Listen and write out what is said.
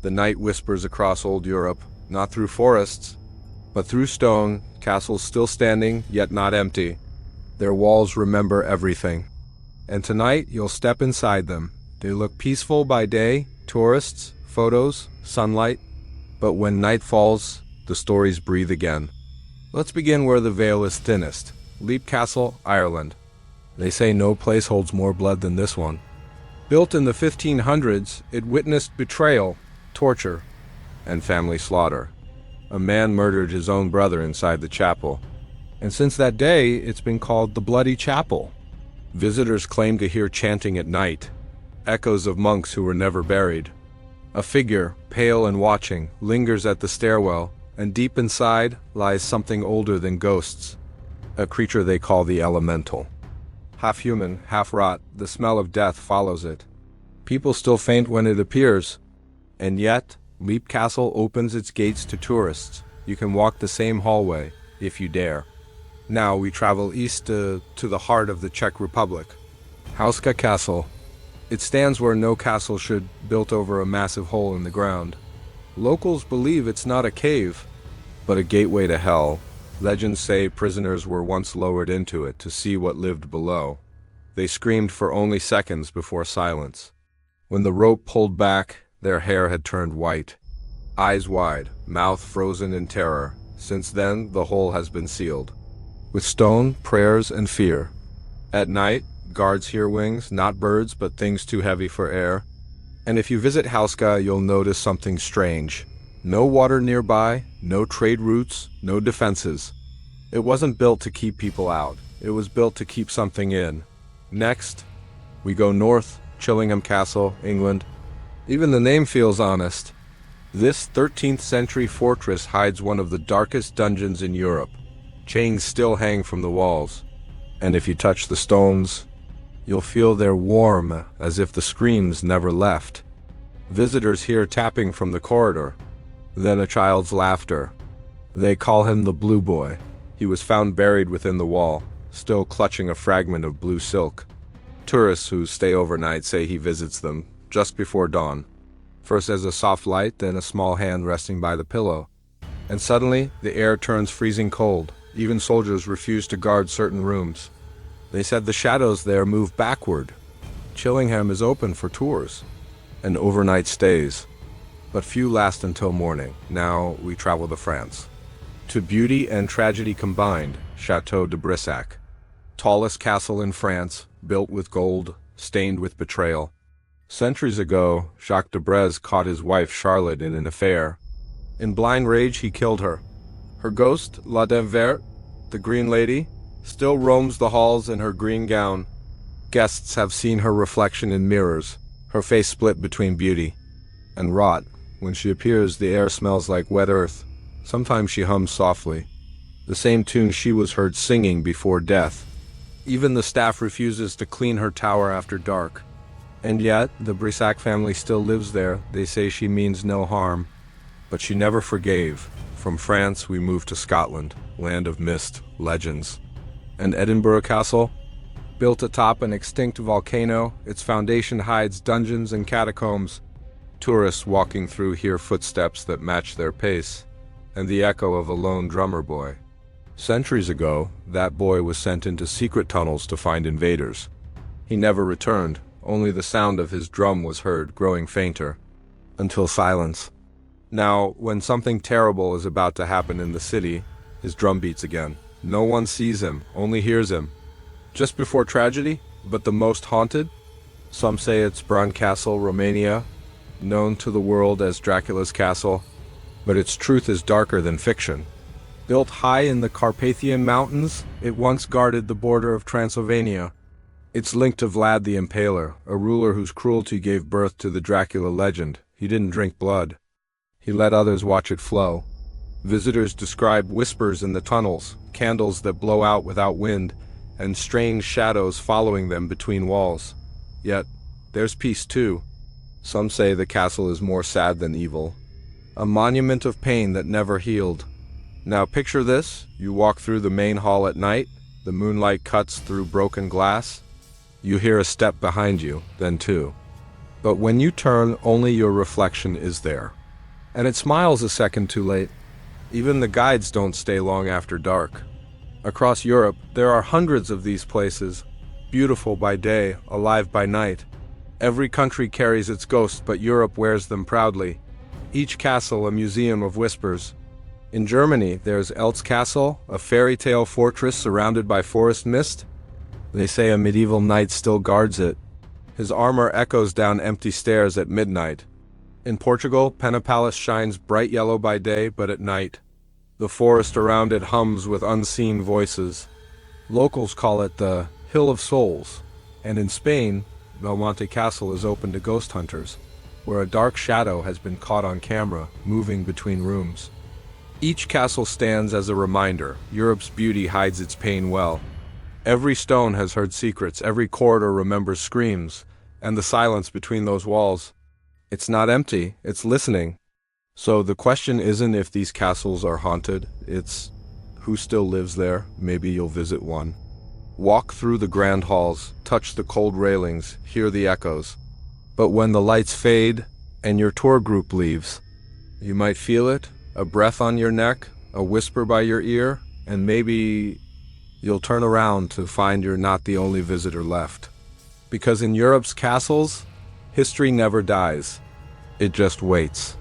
The night whispers across old Europe, not through forests, but through stone, castles still standing, yet not empty. Their walls remember everything. And tonight, you'll step inside them. They look peaceful by day, tourists, photos, sunlight. But when night falls, the stories breathe again. Let's begin where the veil is thinnest. Leap Castle, Ireland. They say no place holds more blood than this one. Built in the 1500s, it witnessed betrayal, torture, and family slaughter. A man murdered his own brother inside the chapel. And since that day, it's been called the Bloody Chapel. Visitors claim to hear chanting at night, echoes of monks who were never buried. A figure, pale and watching, lingers at the stairwell, and deep inside lies something older than ghosts. A creature they call the Elemental. Half human, half rot, the smell of death follows it. People still faint when it appears. And yet, Leap Castle opens its gates to tourists. You can walk the same hallway, if you dare. Now we travel east to the heart of the Czech Republic. Houska Castle. It stands where no castle should, built over a massive hole in the ground. Locals believe it's not a cave, but a gateway to hell. Legends say prisoners were once lowered into it to see what lived below. They screamed for only seconds before silence. When the rope pulled back, their hair had turned white. Eyes wide, mouth frozen in terror. Since then, the hole has been sealed. With stone, prayers, and fear. At night, guards hear wings, not birds, but things too heavy for air. And if you visit Houska, you'll notice something strange. No water nearby, no trade routes, no defenses. It wasn't built to keep people out. It was built to keep something in. Next, we go north, Chillingham Castle, England. Even the name feels honest. This 13th century fortress hides one of the darkest dungeons in Europe. Chains still hang from the walls. And if you touch the stones, you'll feel they're warm, as if the screams never left. Visitors hear tapping from the corridor. Then a child's laughter. They call him the Blue Boy. He was found buried within the wall, still clutching a fragment of blue silk. Tourists who stay overnight say he visits them just before dawn. First as a soft light, then a small hand resting by the pillow. And suddenly, the air turns freezing cold. Even soldiers refuse to guard certain rooms. They said the shadows there move backward. Chillingham is open for tours and overnight stays. But few last until morning. Now we travel to France. To beauty and tragedy combined, Château de Brissac. Tallest castle in France, built with gold, stained with betrayal. Centuries ago, Jacques de Brez caught his wife Charlotte in an affair. In blind rage, he killed her. Her ghost, La Dame Verte, the Green Lady, still roams the halls in her green gown. Guests have seen her reflection in mirrors, her face split between beauty and rot. When she appears, the air smells like wet earth. Sometimes she hums softly, the same tune she was heard singing before death. Even the staff refuses to clean her tower after dark. And yet, the Brissac family still lives there. They say she means no harm. But she never forgave. From France, we move to Scotland, land of mist, legends. And Edinburgh Castle? Built atop an extinct volcano, its foundation hides dungeons and catacombs. Tourists walking through hear footsteps that match their pace, and the echo of a lone drummer boy. Centuries ago, that boy was sent into secret tunnels to find invaders. He never returned, only the sound of his drum was heard, growing fainter, until silence. Now, when something terrible is about to happen in the city, his drum beats again. No one sees him, only hears him. Just before tragedy, but the most haunted? Some say it's Brissac Castle, Romania, known to the world as Dracula's castle, but its truth is darker than fiction. Built high in the Carpathian Mountains, it once guarded the border of Transylvania. It's linked to Vlad the Impaler, a ruler whose cruelty gave birth to the Dracula legend. He didn't drink blood. He let others watch it flow. Visitors describe whispers in the tunnels, candles that blow out without wind, and strange shadows following them between walls. Yet, there's peace too. Some say the castle is more sad than evil. A monument of pain that never healed. Now picture this, you walk through the main hall at night, the moonlight cuts through broken glass. You hear a step behind you, then two. But when you turn, only your reflection is there. And it smiles a second too late. Even the guides don't stay long after dark. Across Europe, there are hundreds of these places, beautiful by day, alive by night. Every country carries its ghost, but Europe wears them proudly. Each castle a museum of whispers. In Germany, there's Houska Castle, a fairy tale fortress surrounded by forest mist. They say a medieval knight still guards it. His armor echoes down empty stairs at midnight. In Portugal, Pena Palace shines bright yellow by day, but at night, the forest around it hums with unseen voices. Locals call it the Hill of Souls. And in Spain, Belmonte Castle is open to ghost hunters, where a dark shadow has been caught on camera, moving between rooms. Each castle stands as a reminder. Europe's beauty hides its pain well. Every stone has heard secrets, every corridor remembers screams, and the silence between those walls. It's not empty, it's listening. So the question isn't if these castles are haunted, it's who still lives there. Maybe you'll visit one. Walk through the grand halls, touch the cold railings, hear the echoes. But when the lights fade and your tour group leaves, you might feel it, a breath on your neck, a whisper by your ear, and maybe you'll turn around to find you're not the only visitor left. Because in Europe's castles, history never dies. It just waits.